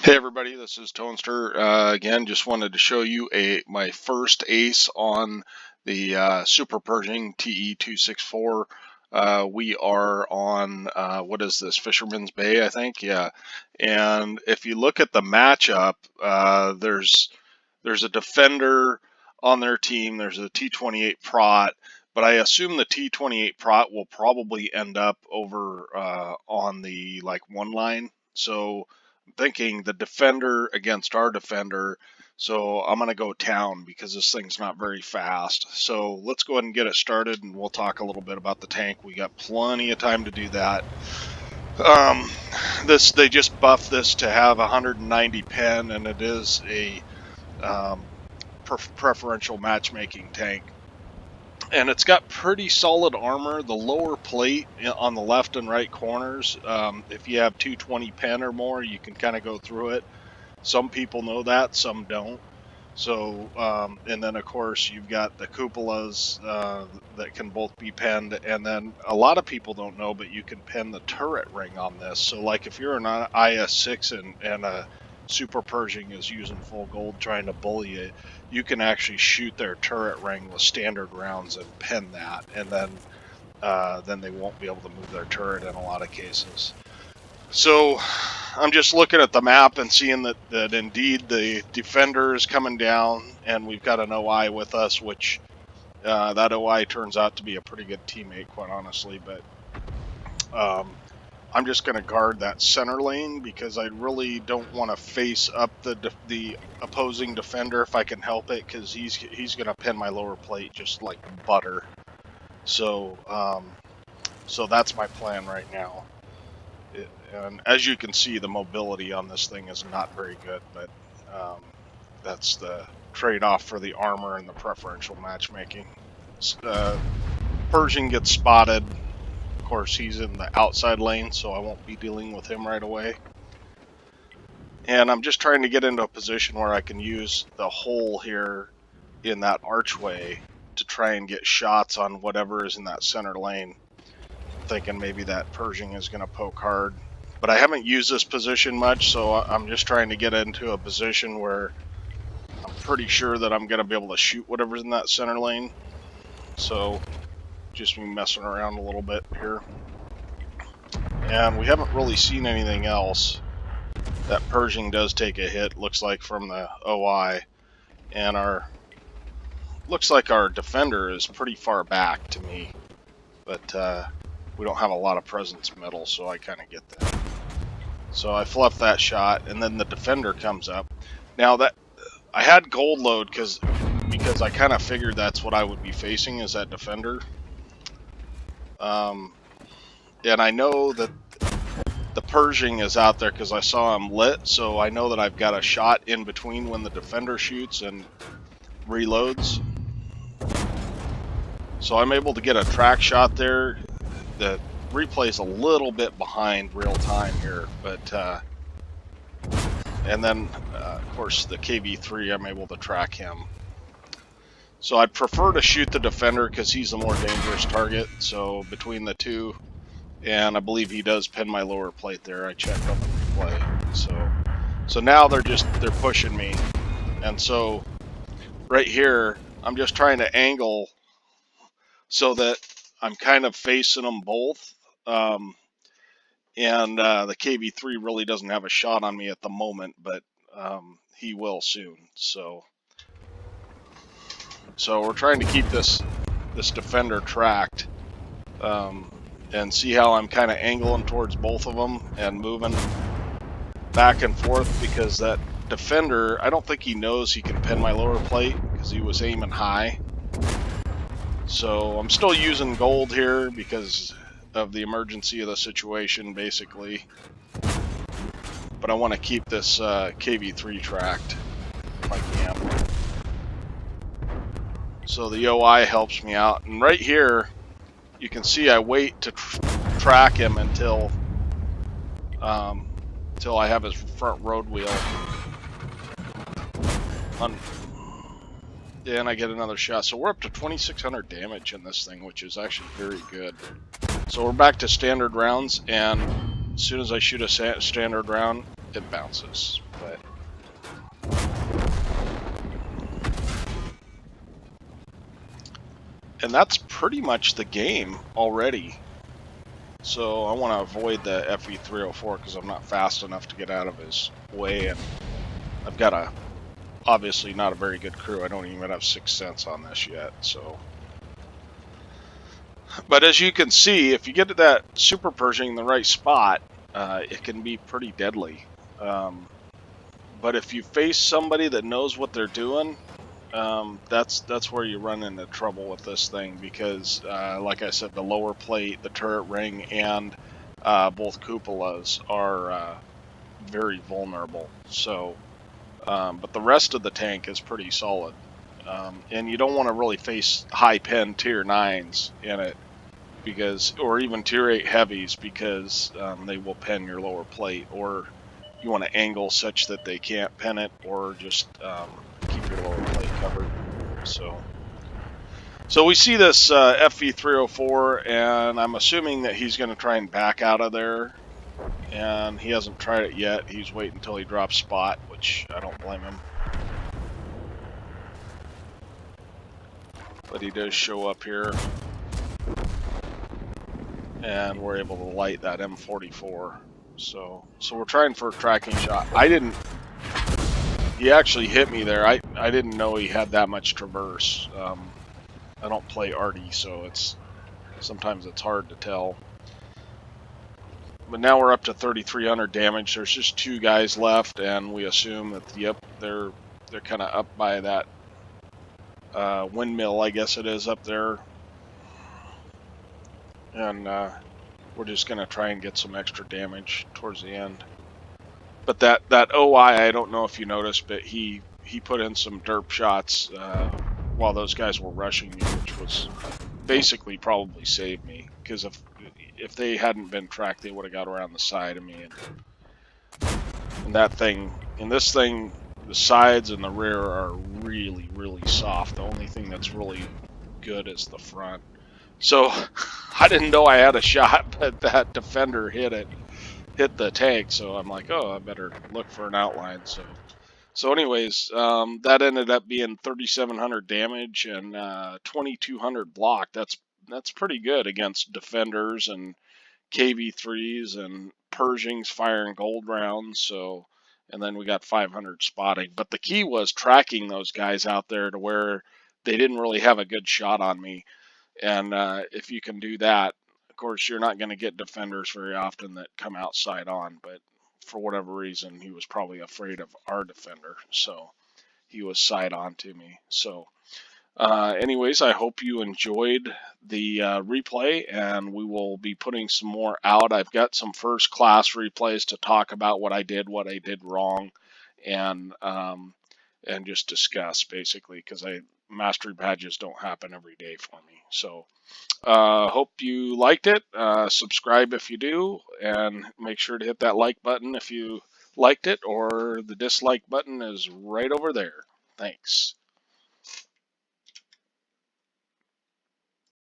Hey everybody, this is Toaster. Again, just wanted to show you my first ace on the Super Pershing TE264. We are on what is this, Fisherman's Bay, I think. Yeah, and if you look at the matchup, there's a defender on their team. There's a T28 Prot, but I assume the T28 Prot will probably end up over on the like one line. So thinking the defender against our defender. So I'm going to go town because this thing's not very fast. So let's go ahead and get it started, and we'll talk a little bit about the tank. We got plenty of time to do that. They just buffed this to have 190 pen, and it is a preferential matchmaking tank. And it's got pretty solid armor. The lower plate on the left and right corners, if you have 220 pen or more, you can kind of go through it. Some people know that, some don't. So, and then of course you've got the cupolas that can both be penned, and then a lot of people don't know, but you can pen the turret ring on this. So like if you're an IS-6 and a Super Pershing is using full gold trying to bully it, you can actually shoot their turret ring with standard rounds and pen that, and then they won't be able to move their turret in a lot of cases. So I'm just looking at the map and seeing that indeed the defender is coming down, and we've got an OI with us, which that OI turns out to be a pretty good teammate, quite honestly. But I'm just going to guard that center lane because I really don't want to face up the opposing defender if I can help it, because he's going to pin my lower plate just like butter. So so that's my plan right now. And as you can see, the mobility on this thing is not very good, but that's the trade-off for the armor and the preferential matchmaking. Pershing gets spotted. Of course, he's in the outside lane, so I won't be dealing with him right away. And I'm just trying to get into a position where I can use the hole here in that archway to try and get shots on whatever is in that center lane. Thinking maybe that Pershing is going to poke hard. But I haven't used this position much, so I'm just trying to get into a position where I'm pretty sure that I'm going to be able to shoot whatever's in that center lane. So just me messing around a little bit here. And we haven't really seen anything else. That Pershing does take a hit, looks like, from the OI. And looks like our defender is pretty far back to me. But we don't have a lot of presence metal, so I kind of get that. So I fluff that shot, and then the defender comes up. Now that I had gold load because I kind of figured that's what I would be facing, is that defender. And I know that the Pershing is out there because I saw him lit, so I know that I've got a shot in between when the defender shoots and reloads. So I'm able to get a track shot there. The replay's a little bit behind real time here, but and then of course the KV3, I'm able to track him. So I'd prefer to shoot the defender because he's the more dangerous target. So between the two, and I believe he does pin my lower plate there. I checked on the replay. So now they're pushing me, and so right here I'm just trying to angle so that I'm kind of facing them both. And the KV3 really doesn't have a shot on me at the moment, but he will soon. So we're trying to keep this defender tracked, and see how I'm kind of angling towards both of them and moving back and forth, because that defender, I don't think he knows he can pin my lower plate because he was aiming high. So I'm still using gold here because of the emergency of the situation, basically. But I want to keep this KV3 tracked if I can. So the OI helps me out. And right here, you can see I wait to track him until I have his front road wheel. And I get another shot. So we're up to 2,600 damage in this thing, which is actually very good. So we're back to standard rounds, and as soon as I shoot a standard round, it bounces. But and that's pretty much the game already. So I want to avoid the FE304 because I'm not fast enough to get out of his way, and I've got a obviously not a very good crew. I don't even have 6 cents on this yet. So, but as you can see, if you get to that Super Pershing in the right spot, it can be pretty deadly. But if you face somebody that knows what they're doing, that's where you run into trouble with this thing because, like I said, the lower plate, the turret ring, and both cupolas are very vulnerable. So, but the rest of the tank is pretty solid, and you don't want to really face high pen tier 9s in it because, or even tier 8 heavies because they will pen your lower plate, or you want to angle such that they can't pen it, or just keep your lower plate covered. So we see this FV304, and I'm assuming that he's going to try and back out of there, and he hasn't tried it yet. He's waiting until he drops spot, which I don't blame him. But he does show up here, and we're able to light that M44. So we're trying for a tracking shot. He actually hit me there. I didn't know he had that much traverse. I don't play arty, so sometimes it's hard to tell. But now we're up to 3,300 damage. There's just 2 guys left, and we assume that yep, they're kind of up by that windmill, I guess it is up there, and we're just gonna try and get some extra damage towards the end. But that OI, I don't know if you noticed, but he put in some derp shots while those guys were rushing me, which was basically probably saved me, because if they hadn't been tracked, they would have got around the side of me, and that thing, this thing, the sides and the rear are really, really soft. The only thing that's really good is the front. So I didn't know I had a shot, but that defender hit the tank, so I'm like, oh, I better look for an outline. So anyways, that ended up being 3,700 damage and 2,200 block. That's pretty good against defenders and KV3s and Pershings firing gold rounds. So, and then we got 500 spotting. But the key was tracking those guys out there to where they didn't really have a good shot on me. And if you can do that, of course, you're not going to get defenders very often that come outside on. But for whatever reason, he was probably afraid of our defender, so he was side on to me. So anyways, I hope you enjoyed the replay, and we will be putting some more out. I've got some first class replays to talk about what I did wrong, and just discuss basically, because mastery badges don't happen every day for me. So hope you liked it. Subscribe if you do, and make sure to hit that like button if you liked it, or the dislike button is right over there. Thanks.